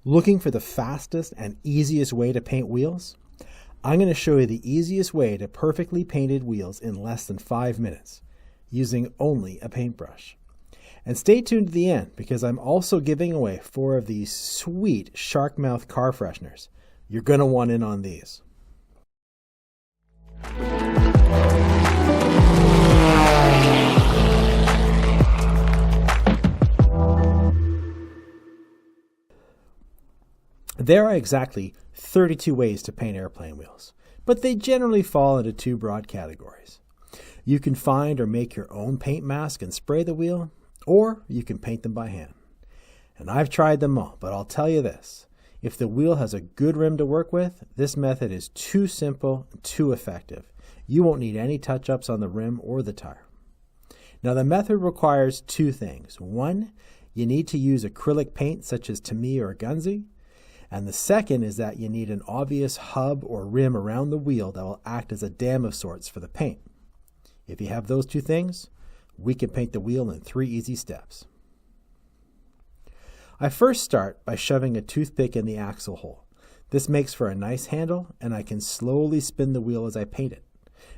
Looking for the fastest and easiest way to paint wheels? I'm going to show you the easiest way to perfectly painted wheels in less than 5 minutes, using only a paintbrush. And stay tuned to the end because I'm also giving away 4 of these sweet shark mouth car fresheners. You're going to want in on these. There are exactly 32 ways to paint airplane wheels, but they generally fall into 2 broad categories. You can find or make your own paint mask and spray the wheel, or you can paint them by hand. And I've tried them all, but I'll tell you this. If the wheel has a good rim to work with, this method is too simple and too effective. You won't need any touch-ups on the rim or the tire. Now the method requires 2 things. 1, you need to use acrylic paint such as Tamiya or Gunzi. And the second is that you need an obvious hub or rim around the wheel that will act as a dam of sorts for the paint. If you have those 2 things, we can paint the wheel in 3 easy steps. I first start by shoving a toothpick in the axle hole. This makes for a nice handle, and I can slowly spin the wheel as I paint it.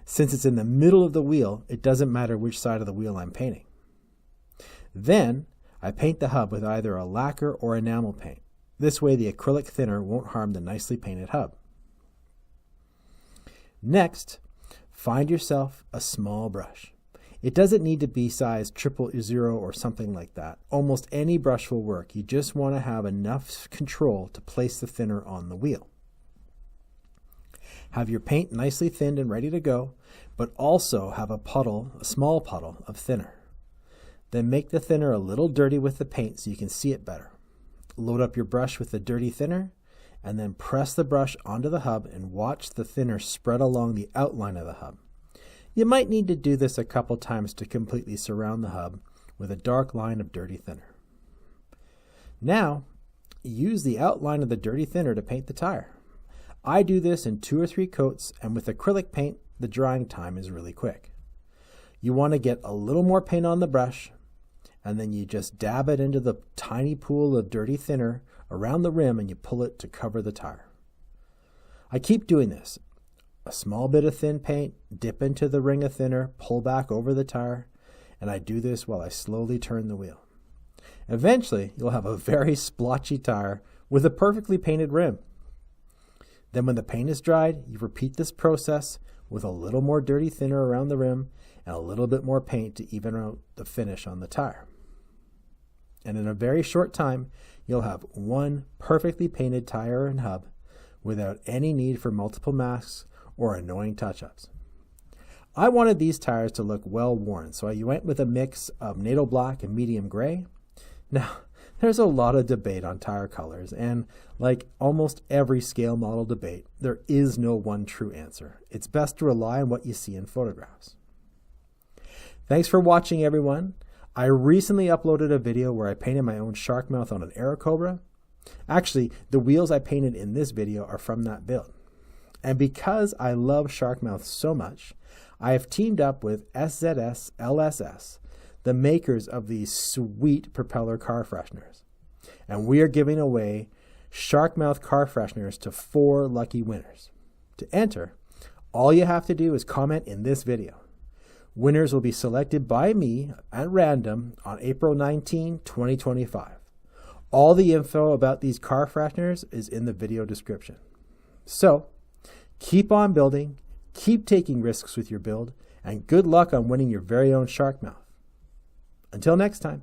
Since it's in the middle of the wheel, it doesn't matter which side of the wheel I'm painting. Then, I paint the hub with either a lacquer or enamel paint. This way the acrylic thinner won't harm the nicely painted hub. Next, find yourself a small brush. It doesn't need to be size 000 or something like that. Almost any brush will work. You just want to have enough control to place the thinner on the wheel. Have your paint nicely thinned and ready to go, but also have a small puddle of thinner. Then make the thinner a little dirty with the paint so you can see it better. Load up your brush with the dirty thinner, and then press the brush onto the hub and watch the thinner spread along the outline of the hub. You might need to do this a couple times to completely surround the hub with a dark line of dirty thinner. Now, use the outline of the dirty thinner to paint the tire. I do this in 2 or 3 coats, and with acrylic paint, the drying time is really quick. You want to get a little more paint on the brush, and then you just dab it into the tiny pool of dirty thinner around the rim and you pull it to cover the tire. I keep doing this. A small bit of thin paint, dip into the ring of thinner, pull back over the tire, and I do this while I slowly turn the wheel. Eventually, you'll have a very splotchy tire with a perfectly painted rim. Then when the paint is dried, you repeat this process with a little more dirty thinner around the rim and a little bit more paint to even out the finish on the tire. And in a very short time, you'll have one perfectly painted tire and hub without any need for multiple masks or annoying touch-ups. I wanted these tires to look well worn, so I went with a mix of Nato black and medium gray. Now, there's a lot of debate on tire colors, and like almost every scale model debate, there is no one true answer. It's best to rely on what you see in photographs. Thanks for watching, everyone. I recently uploaded a video where I painted my own shark mouth on an Aerocobra. Actually, the wheels I painted in this video are from that build. And because I love shark mouth so much, I have teamed up with SZS LSS, the makers of these sweet propeller car fresheners. And we are giving away shark mouth car fresheners to 4 lucky winners. To enter, all you have to do is comment in this video. Winners will be selected by me at random on April 19, 2025. All the info about these car fresheners is in the video description. So, keep on building, keep taking risks with your build, and good luck on winning your very own shark mouth. Until next time.